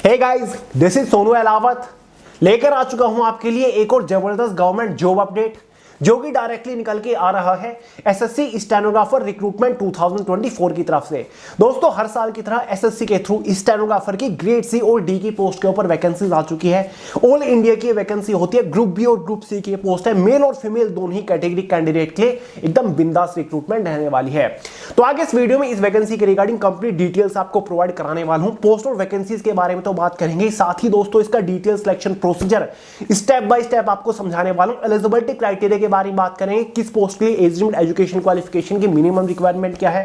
Hey guys, this is Sonu Alawat लेकर आ चुका हूं आपके लिए एक और जबरदस्त गवर्नमेंट जॉब अपडेट जो कि डायरेक्टली निकल के आ रहा है एसएससी स्टेनोग्राफर रिक्रूटमेंट 2024 की तरफ से। दोस्तों, हर साल की तरह एसएससी के थ्रू स्टेनोग्राफर की ग्रेड सी और डी की पोस्ट के ऊपर वैकेंसीज आ चुकी है। ऑल इंडिया की वैकेंसी होती है। ग्रुप बी और ग्रुप सी की पोस्ट है। मेल और फीमेल दोनों ही कैटेगरी कैंडिडेट के लिए एकदम बिंदास रिक्रूटमेंट रहने वाली है। तो आगे इस वीडियो में इस वैकेंसी के रिगार्डिंग कंप्लीट डिटेल्स आपको प्रोवाइड कराने वाला हूं। पोस्ट और वैकेंसीज के बारे में तो बात करेंगे, साथ ही दोस्तों इसका detail selection procedure step by step आपको समझाने वाला हूं। एलिजिबिलिटी क्राइटेरिया के बारे में बात करेंगे, किस पोस्ट के लिए एज लिमिट, एजुकेशन क्वालिफिकेशन की मिनिमम रिक्वायरमेंट क्या है,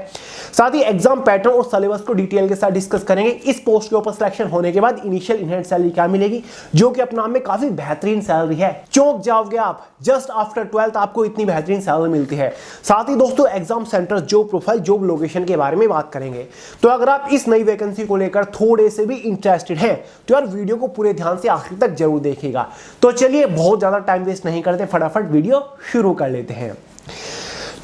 साथ ही एग्जाम पैटर्न और सिलेबस को डिटेल के साथ डिस्कस करेंगे। इस पोस्ट के ऊपर सिलेक्शन होने के बाद इनिशियल इन हैंड सैलरी क्या मिलेगी, जो कि अपने आप में काफी बेहतरीन सैलरी है। चौंक जाओगे आप, जस्ट आफ्टर 12th आपको इतनी बेहतरीन सैलरी मिलती है। साथ ही दोस्तों exam centre, job profile, job location के बारे में बात करेंगे। तो अगर आप इस नई वैकेंसी को लेकर थोड़े से भी इंटरेस्टेड हैं तो यार वीडियो को पूरे ध्यान से आखिर तक जरूर देखिएगा। तो चलिए बहुत ज्यादा टाइम वेस्ट नहीं करते, फटाफट वीडियो शुरू कर लेते हैं।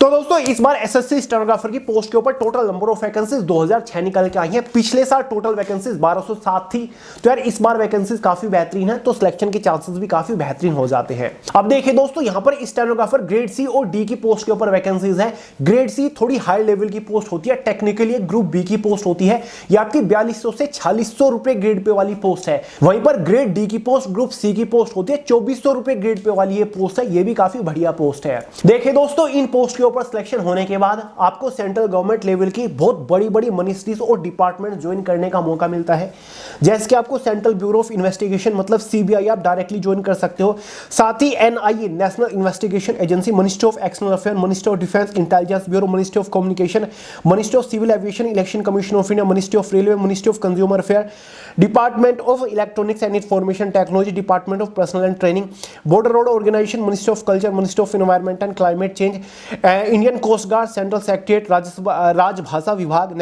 तो दोस्तों इस बार एसएससी स्टेनोग्राफर की पोस्ट के ऊपर टोटल नंबर ऑफ वैकेंसीज 2006 निकल के आई हैं। पिछले साल टोटल वैकेंसीज 1207 थी। तो यार इस बार वैकेंसीज काफी बेहतरीन है, तो सिलेक्शन के चांसेस भी काफी बेहतरीन हो जाते हैं। अब देखिए दोस्तों, यहां पर स्टेनोग्राफर ग्रेड सी और डी की पोस्ट के ऊपर वैकेंसीज है। ग्रेड सी थोड़ी हाई लेवल की पोस्ट होती है, टेक्निकली ग्रुप बी की पोस्ट होती है। यह आपकी 4200 से 4600 रुपए ग्रेड पे वाली पोस्ट है। वहीं पर ग्रेड डी की पोस्ट, ग्रुप सी की पोस्ट होती है 2400 रुपए ग्रेड पे वाली ये पोस्ट है। ये भी काफी बढ़िया पोस्ट है। देखिए दोस्तों, इन पोस्ट के ऊपर सिलेक्शन होने के बाद आपको सेंट्रल गवर्नमेंट लेवल की बहुत बड़ी बड़ी मिनिस्ट्रीज और डिपार्टमेंट ज्वाइन करने का मौका मिलता है। जैसे कि आपको सेंट्रल ब्यूरो ऑफ इन्वेस्टिगेशन मतलब सीबीआई आप डायरेक्टली ज्वाइन कर सकते हो। साथ ही NIA national investigation agency, ministry of external affair, ministry of defence intelligence bureau, ministry of communication, ministry of civil aviation, election commission of India, ministry of railway, ministry of consumer affair, department of electronics and information technology, department of personnel and training, border road organisation, ministry of culture, ministry of environment and climate change, Indian Coast Guard, Central Secretariat, Rajbhasha Vibhag,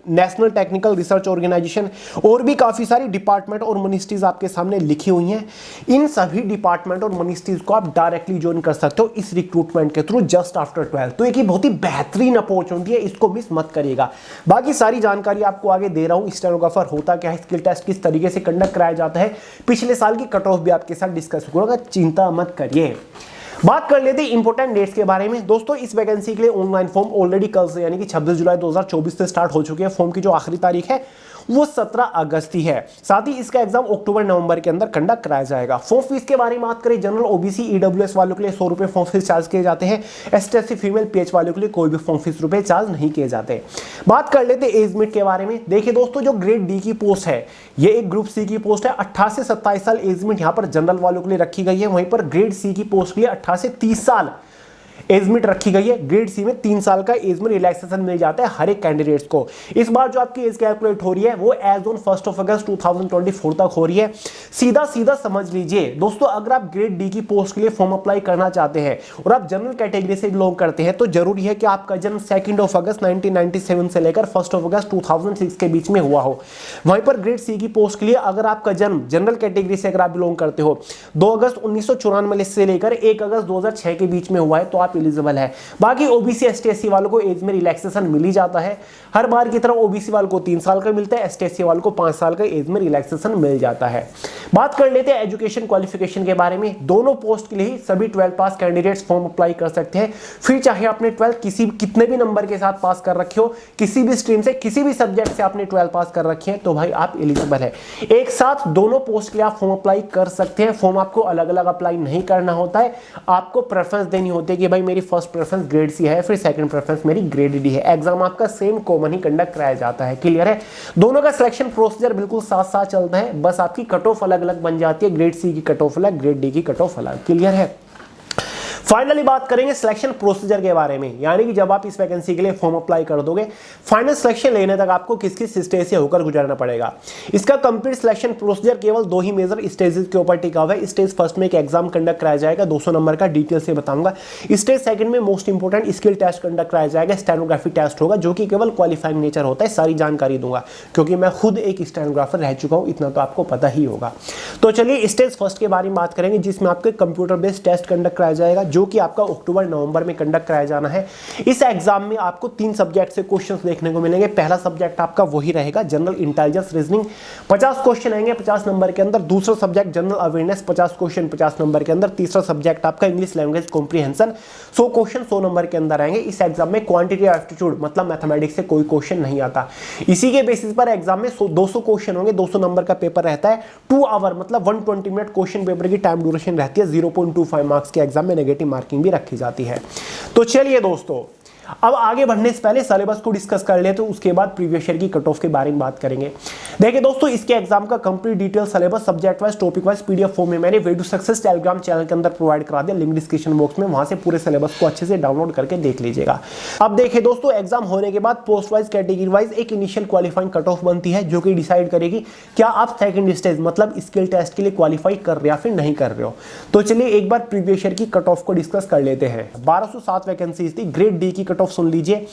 national technical research organisation और भी काफी सारी department और ministries आपके सामने लिखी हुई हैं। इन सभी डिपार्टमेंट और मिनिस्ट्रीज को आप डायरेक्टली ज्वाइन कर सकते हो इस रिक्रूटमेंट के थ्रू जस्ट आफ्टर 12th। तो एक बहुत ही बेहतरीन अपॉर्चुनिटी है, इसको मिस मत करिएगा। बाकी सारी जानकारी आपको आगे दे रहा हूं। स्टेनोग्राफर होता क्या है, स्किल टेस्ट किस तरीके से कंडक्ट कराया जाता है, पिछले साल की कट ऑफ भी आपके साथ डिस्कस करूंगा, चिंता मत करिए। बात कर लेते हैं इंपोर्टेंट डेट्स के बारे में। दोस्तों इस वैकेंसी के लिए ऑनलाइन फॉर्म ऑलरेडी कल से यानी कि 26 जुलाई 2024 से स्टार्ट हो चुके हैं। फॉर्म की जो आखिरी तारीख है वो 17 अगस्त ही है। साथ ही इसका एग्जाम अक्टूबर नवंबर के अंदर कंडक्ट कराया जाएगा। फॉर्म फीस के बारे में बात करें, जनरल ओबीसी ईडब्ल्यूएस वालों के लिए 100 रुपए फॉर्म फीस चार्ज किए जाते हैं। एसटी फीमेल पीएच वालों के लिए कोई भी फॉर्म फीस रुपए चार्ज नहीं किए जाते। बात कर लेते एज लिमिट के बारे में। देखिए दोस्तों, जो ग्रेड डी की पोस्ट है ये एक ग्रुप सी की पोस्ट है। 18 से 27 साल एज लिमिट यहाँ पर जनरल वालों के लिए रखी गई है। वहीं पर ग्रेड सी की पोस्ट के लिए 18 से 30 साल एज लिमिट रखी गई है। ग्रेड सी में 3 साल का एज में रिलैक्सेशन मिल जाता है हर एक कैंडिडेट्स को। इस बार जो आपकी एज कैलकुलेट हो रही है वो एज ऑन 1 अगस्त 2024 तक हो रही है। सीधा सीधा समझ लीजिए दोस्तों, अगर आप ग्रेड डी की पोस्ट के लिए फॉर्म अप्लाई करना चाहते हैं और आप जनरल कैटेगरी से बिलोंग करते हैं तो जरूरी है कि आपका जन्म 2 अगस्त 1997 से लेकर 1 अगस्त 2006 के बीच में हुआ हो। वहीं पर ग्रेड सी की पोस्ट के लिए अगर आपका जन्म जनरल कैटेगरी से अगर आप बिलोंग करते हो 2 अगस्त 1994 से लेकर 1 अगस्त 2006 के बीच में हुआ है तो आप एलिजिबल है। बाकी ओबीसी एसटी एससी वालों को एज में रिलैक्सेशन मिल ही जाता है। हर बार की तरह ओबीसी वालों को 3 साल का मिलता है, एसटी एससी वालों को 5 साल का एज में रिलैक्सेशन मिल जाता है। बात कर लेते हैं एजुकेशन क्वालिफिकेशन के बारे में। दोनों पोस्ट के लिए ही सभी 12 पास कैंडिडेट्स फॉर्म अप्लाई कर सकते हैं। फिर चाहे आपने 12 कितने भी नंबर के साथ पास कर रखे हो, किसी भी स्ट्रीम से, किसी भी सब्जेक्ट से आपने 12 पास कर रखे हैं तो भाई आप एलिजिबल है। एक साथ दोनों पोस्ट के लिए आप फॉर्म अप्लाई कर सकते हैं। फॉर्म आपको अलग अलग अप्लाई नहीं करना होता है। आपको प्रेफरेंस देनी होती है कि भाई मेरी फर्स्ट प्रेफरेंस ग्रेड सी है, फिर सेकंड प्रेफरेंस मेरी ग्रेड डी है। एग्जाम आपका सेम कॉमन ही कंडक्ट कराया जाता है। क्लियर है? दोनों का सिलेक्शन प्रोसीजर बिल्कुल साथ साथ चलता है, बस आपकी कट ऑफ अलग अलग बन जाती है। ग्रेड सी की कट ऑफ अलग, ग्रेड डी की कट ऑफ अलग। क्लियर है? फाइनली बात करेंगे सिलेक्शन प्रोसीजर के बारे में, यानी कि जब आप इस वैकेंसी के लिए फॉर्म अप्लाई कर दोगे, फाइनल सिलेक्शन लेने तक आपको किस किस स्टेज से होकर गुजरना पड़ेगा। इसका कंप्लीट सिलेक्शन प्रोसीजर केवल 2 ही मेजर स्टेजेस के ऊपर टिका हुआ है। स्टेज फर्स्ट में एक एग्जाम कंडक्ट कराया जाएगा 200 नंबर का, डिटेल से बताऊंगा। स्टेज सेकंड में most important skill test conduct कराया जाएगा, स्टेनोग्राफी टेस्ट होगा जो कि केवल क्वालिफाइंग नेचर होता है। सारी जानकारी दूंगा क्योंकि मैं खुद एक स्टेनोग्राफर रह चुका हूं, इतना तो आपको पता ही होगा। तो चलिए स्टेज फर्स्ट के बारे में बात करेंगे, जिसमें आपके कंप्यूटर बेस्ड टेस्ट कंडक्ट कराया जाएगा जो कि आपका अक्टूबर नवंबर में कंडक्ट कराया जाना है। इस एग्जाम में आपको 3 सब्जेक्ट से क्वेश्चंस देखने को मिलेंगे। पहला सब्जेक्ट आपका वही रहेगा जनरल इंटेलिजेंस रीजनिंग, 50 क्वेश्चन आएंगे 50 नंबर के अंदर। दूसरा subject general awareness, 50 question 50 number के अंदर। तीसरा सब्जेक्ट आपका English language comprehension, 100 question 100 number के अंदर आएंगे। इस एग्जाम में क्वांटिटी एप्टीट्यूड मतलब मैथमेटिक्स से कोई क्वेश्चन नहीं आता। इसी के बेसिस पर एग्जाम में 200 क्वेश्चन होंगे, 200 नंबर का पेपर रहता है। 2 आवर मतलब 120 मिनट क्वेश्चन पेपर की टाइम ड्यूरेशन रहती है। 0.25 मार्क्स के एग्जाम में नेगेटिव मार्किंग भी रखी जाती है। तो चलिए दोस्तों, अब आगे बढ़ने से पहले सिलेबस को डिस्कस कर ले, तो उसके बाद प्रीवियस ईयर की कट ऑफ के बारे में बात करेंगे। देखिए दोस्तों, इसके एग्जाम का complete detail syllabus subject wise topic wise PDF form में मैंने Way to Success Telegram channel के अंदर प्रोवाइड करा दिया, लिंक डिस्क्रिप्शन बॉक्स में, वहां से पूरे सिलेबस को अच्छे से डाउनलोड करके देख लीजिएगा। अब देखिए दोस्तों, एग्जाम होने के बाद पोस्ट वाइज कैटेगरी वाइज एक इनिशियल क्वालिफाइंग कट ऑफ बनती है, जो कि डिसाइड करेगी क्या आप सेकंड स्टेज मतलब स्किल टेस्ट के लिए क्वालिफाई कर रहे हो या फिर नहीं कर रहे हो। तो चलिए एक बार प्रीवियस ईयर की कट ऑफ को डिस्कस कर लेते हैं। 1207 वैकेंसीज थी। ग्रेड डी की कट ऑफ सुन लीजिए।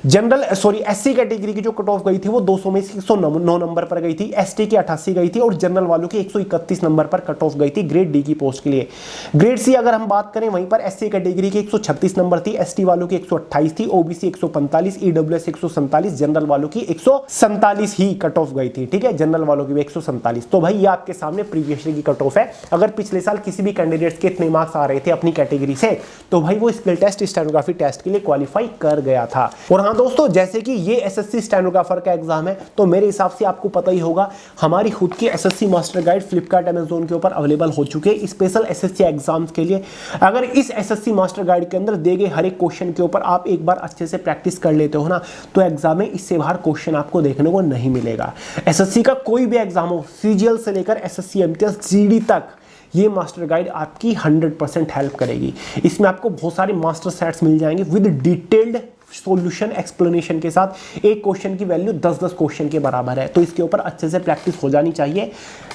जनरल एससी कैटेगरी की जो कट ऑफ गई थी वो 200 में से 109 नंबर पर गई थी। एसटी की 88 गई थी और जनरल वालों की 131 नंबर पर कट ऑफ गई थी ग्रेड डी की पोस्ट के लिए। ग्रेड सी अगर हम बात करें, वहीं पर एससी कैटेगरी की 136 नंबर थी, एसटी वालों की 128 थी, ओबीसी 145, ईडब्ल्यूएस 147, जनरल वालों की 147 ही कट ऑफ गई थी। ठीक है, जनरल वालों की भी 147। तो भाई ये आपके सामने प्रीवियस ईयर की कट ऑफ है। अगर पिछले साल किसी भी कैंडिडेट्स के इतने मार्क्स आ रहे थे अपनी कैटेगरी से, तो भाई वो स्किल टेस्ट स्टेनोग्राफी टेस्ट के लिए क्वालिफाई कर गया था। और हाँ दोस्तों, जैसे कि ये एसएससी स्टेनोग्राफर का एग्जाम है, तो मेरे हिसाब से आपको पता ही होगा हमारी खुद की SSC master guide Flipkart Amazon के ऊपर अवेलेबल हो चुके हैं स्पेशल एसएससी एग्जाम्स के लिए। अगर इस एसएससी मास्टर गाइड के अंदर दिए गए हर एक क्वेश्चन के ऊपर आप एक बार अच्छे से प्रैक्टिस कर लेते हो ना, तो एग्जाम में इससे बाहर क्वेश्चन आपको देखने को नहीं मिलेगा। एसएससी का कोई भी एग्जाम हो, सीजीएल से लेकर एसएससी एमटीएस जीडी तक, ये मास्टर गाइड आपकी 100% हेल्प करेगी। इसमें आपको बहुत सारे मास्टर सेट्स मिल जाएंगे विद डिटेल्ड सॉल्यूशन एक्सप्लेनेशन के साथ। एक क्वेश्चन की वैल्यू 10-10 क्वेश्चन के बराबर है, तो इसके ऊपर अच्छे से प्रैक्टिस हो जानी चाहिए।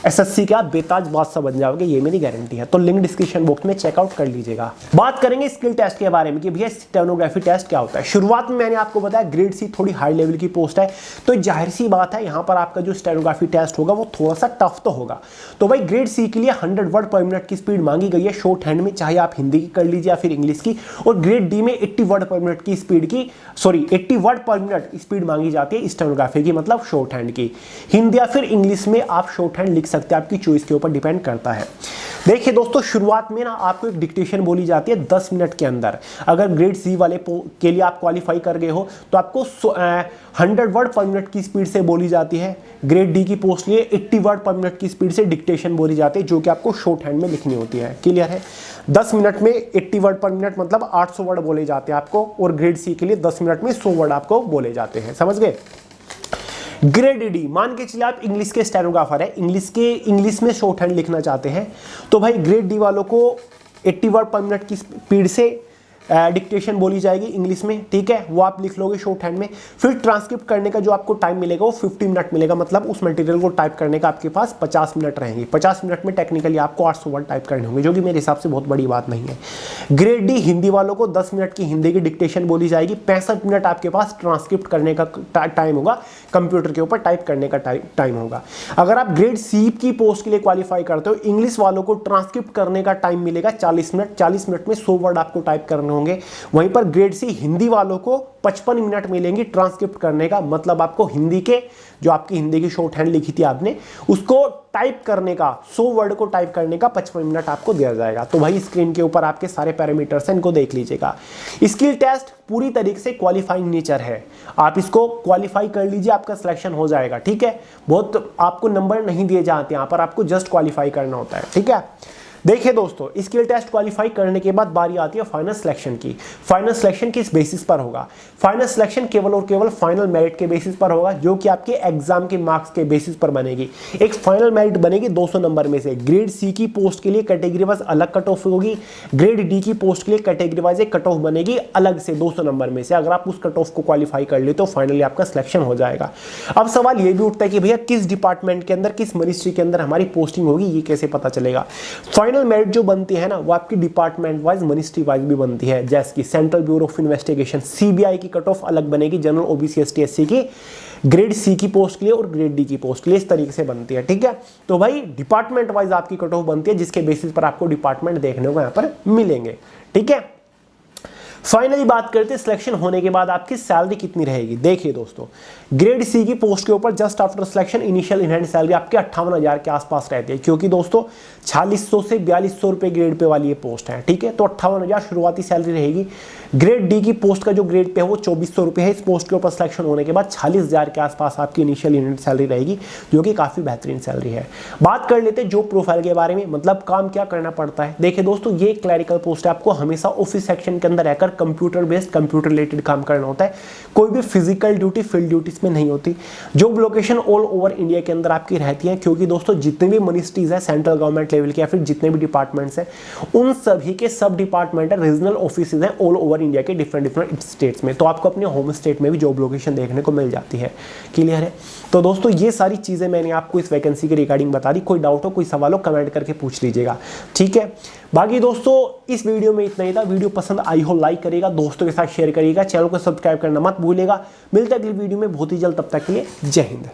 एसएससी का बेताज बादशाह बन जाओगे, ये मेरी गारंटी है। तो लिंक डिस्क्रिप्शन बॉक्स में चेकआउट कर लीजिएगा। बात करेंगे स्किल टेस्ट के बारे में कि भैया स्टेनोग्राफी टेस्ट क्या होता है। शुरुआत में मैंने आपको बताया ग्रेड सी थोड़ी हाई लेवल की पोस्ट है, तो जाहिर सी बात है यहाँ पर आपका जो स्टेनोग्राफी टेस्ट होगा वो थोड़ा सा टफ तो होगा। तो भाई ग्रेड सी के लिए 100 वर्ड पर मिनट की स्पीड मांगी गई है शॉर्ट हैंड में, चाहे आप हिंदी की कर लीजिए या फिर इंग्लिश की। और ग्रेड डी में 80 वर्ड पर मिनट की स्पीड की 80 वर्ड पर मिनट स्पीड मांगी जाती है स्टेनोग्राफी की, मतलब शॉर्ट हैंड की। हिंदी या फिर इंग्लिश में आप शॉर्ट हैंड लिख सकते हैं, आपकी चॉइस के ऊपर डिपेंड करता है। देखिए दोस्तों, शुरुआत में ना आपको एक डिक्टेशन बोली जाती है 10 मिनट के अंदर। अगर ग्रेड सी वाले के लिए आप क्वालिफाई कर गए हो तो आपको 100 वर्ड पर मिनट की स्पीड से बोली जाती है। ग्रेड डी की पोस्ट लिए 80 वर्ड पर मिनट की स्पीड से डिक्टेशन बोली जाती है, जो कि आपको शॉर्ट हैंड में लिखनी होती है। क्लियर है? 10 मिनट में 80 वर्ड पर मिनट मतलब 800 वर्ड बोले जाते हैं आपको, और ग्रेड सी के लिए 10 मिनट में 100 वर्ड आपको बोले जाते हैं। समझ गए? ग्रेड डी, मान के चलिए आप इंग्लिश के स्टेनोग्राफर है, इंग्लिश में शॉर्ट हैंड लिखना चाहते हैं, तो भाई ग्रेड डी वालों को 80 वर्ड पर मिनट की स्पीड से डिक्टेशन बोली जाएगी इंग्लिश में। ठीक है, वो आप लिख लोगे शॉर्ट हैंड में। फिर ट्रांसक्रिप्ट करने का जो आपको टाइम मिलेगा वो 50 मिनट मिलेगा, मतलब उस मटेरियल को टाइप करने का आपके पास 50 मिनट रहेंगे। 50 मिनट में टेक्निकली आपको 800 वर्ड टाइप करने होंगे, जो कि मेरे हिसाब से बहुत बड़ी बात नहीं है। ग्रेड डी हिंदी वालों को 10 मिनट की हिंदी की डिक्टेशन बोली जाएगी, 65 मिनट आपके पास ट्रांसक्रिप्ट करने का टाइम होगा, कंप्यूटर के ऊपर टाइप करने का टाइम होगा। अगर आप ग्रेड सी की पोस्ट के लिए क्वालिफाई करते हो, इंग्लिश वालों को ट्रांसक्रिप्ट करने का टाइम मिलेगा 40 मिनट। 40 मिनट में 100 वर्ड आपको टाइप करने होंगे। वहीं पर ग्रेड सी हिंदी वालों को 55 मिनट मिलेंगे ट्रांसक्रिप्ट करने का, मतलब आपको हिंदी के जो आपकी हिंदी की शॉर्ट हैंड लिखी थी आपने, उसको टाइप करने का 100 वर्ड को टाइप करने का 55 मिनट आपको दिया जाएगा। तो भाई स्क्रीन के ऊपर आपके सारे पैरामीटर्स हैं, इनको देख लीजिएगा। स्किल टेस्ट पूरी तरीके से क्वालिफाइंग नेचर है, आप इसको क्वालिफाई कर लीजिए, आपका सिलेक्शन हो जाएगा। ठीक है, बहुत आपको नंबर नहीं दिए जाते, यहाँ पर आपको जस्ट क्वालिफाई करना होता है। ठीक है, देखिए दोस्तों, स्किल टेस्ट क्वालिफाई करने के बाद बारी आती है फाइनल सिलेक्शन की। फाइनल सिलेक्शन किस बेसिस पर होगा? फाइनल सिलेक्शन केवल और केवल फाइनल मेरिट के बेसिस पर होगा, जो कि आपके एग्जाम के मार्क्स के बेसिस पर बनेगी। एक फाइनल मेरिट बनेगी 200 नंबर में से। ग्रेड सी की पोस्ट के लिए कैटेगरी वाइज अलग कट ऑफ होगी, ग्रेड डी की पोस्ट के लिए कैटेगरी वाइज एक कट ऑफ बनेगी अलग से 200 नंबर में से। अगर आप उस कट ऑफ को क्वालिफाई कर ले तो फाइनली आपका सिलेक्शन हो जाएगा। अब सवाल ये भी उठता है कि भैया किस डिपार्टमेंट के अंदर, किस मिनिस्ट्री के अंदर हमारी पोस्टिंग होगी, ये कैसे पता चलेगा? फाइनल मेरिट जो बनती है ना, वो आपकी डिपार्टमेंट वाइज मिनिस्ट्री वाइज भी बनती है। जैसे कि central bureau of investigation CBI की कट ऑफ अलग बनेगी, जनरल ओबीसी एसटी एससी की ग्रेड सी की पोस्ट के लिए और ग्रेड डी की पोस्ट के लिए इस तरीके से बनती है, ठीक है। तो भाई डिपार्टमेंट वाइज आपकी कट ऑफ बनती है, जिसके बेसिस पर आपको डिपार्टमेंट देखने को यहाँ पर मिलेंगे, ठीक है। फाइनली बात करते हैं सिलेक्शन होने के बाद आपकी सैलरी कितनी रहेगी। देखिए दोस्तों, ग्रेड सी की पोस्ट के ऊपर just after selection initial in hand salary आपकी 58,000 के आसपास रहती है, क्योंकि दोस्तों 4600 से 4200 रुपए ग्रेड पे वाली ये पोस्ट है, ठीक है। तो 58,000 शुरुआती सैलरी रहेगी। ग्रेड डी की पोस्ट का जो ग्रेड पे है वो 2400 रुपए है। इस पोस्ट के ऊपर सिलेक्शन होने के बाद 46,000 के आसपास आपकी इनिशियल इन हैंड सैलरी रहेगी, जो कि काफी बेहतरीन सैलरी है। बात कर लेते हैं जॉब प्रोफाइल के बारे में, मतलब काम क्या करना पड़ता है। देखिए दोस्तों, ये क्लरिकल पोस्ट है, आपको हमेशा ऑफिस सेक्शन के अंदर रहकर कंप्यूटर बेस्ड कंप्यूटर रिलेटेड काम करना होता है। कोई भी फिजिकल ड्यूटी फील्ड ड्यूटीज में नहीं होती। Job location all over India के अंदर आपकी रहती है, क्योंकि दोस्तों जितने भी मिनिस्ट्रीज है सेंट्रल गवर्नमेंट लेवल के या फिर जितने भी डिपार्टमेंट्स हैं, उन सभी के सब डिपार्टमेंट है, रीजनल ऑफिस हैं ऑल ओवर इंडिया के डिफरेंट स्टेट्स में। तो आपको अपने होम स्टेट में भी जॉब लोकेशन देखने को मिल जाती है। क्लियर है। तो दोस्तों ये सारी चीजें मैंने आपको इस वैकेंसी के रिगार्डिंग बता दी। कोई डाउट हो, कोई सवाल हो, कमेंट करके पूछ लीजिएगा, ठीक है। बाकी दोस्तों इस वीडियो में इतना ही था। वीडियो पसंद आई हो लाइक करिएगा, दोस्तों के साथ शेयर करिएगा, चैनल को सब्सक्राइब करना मत भूलिएगा। मिलते हैं अगली वीडियो में बहुत ही जल्द, तब तक के लिए जय हिंद।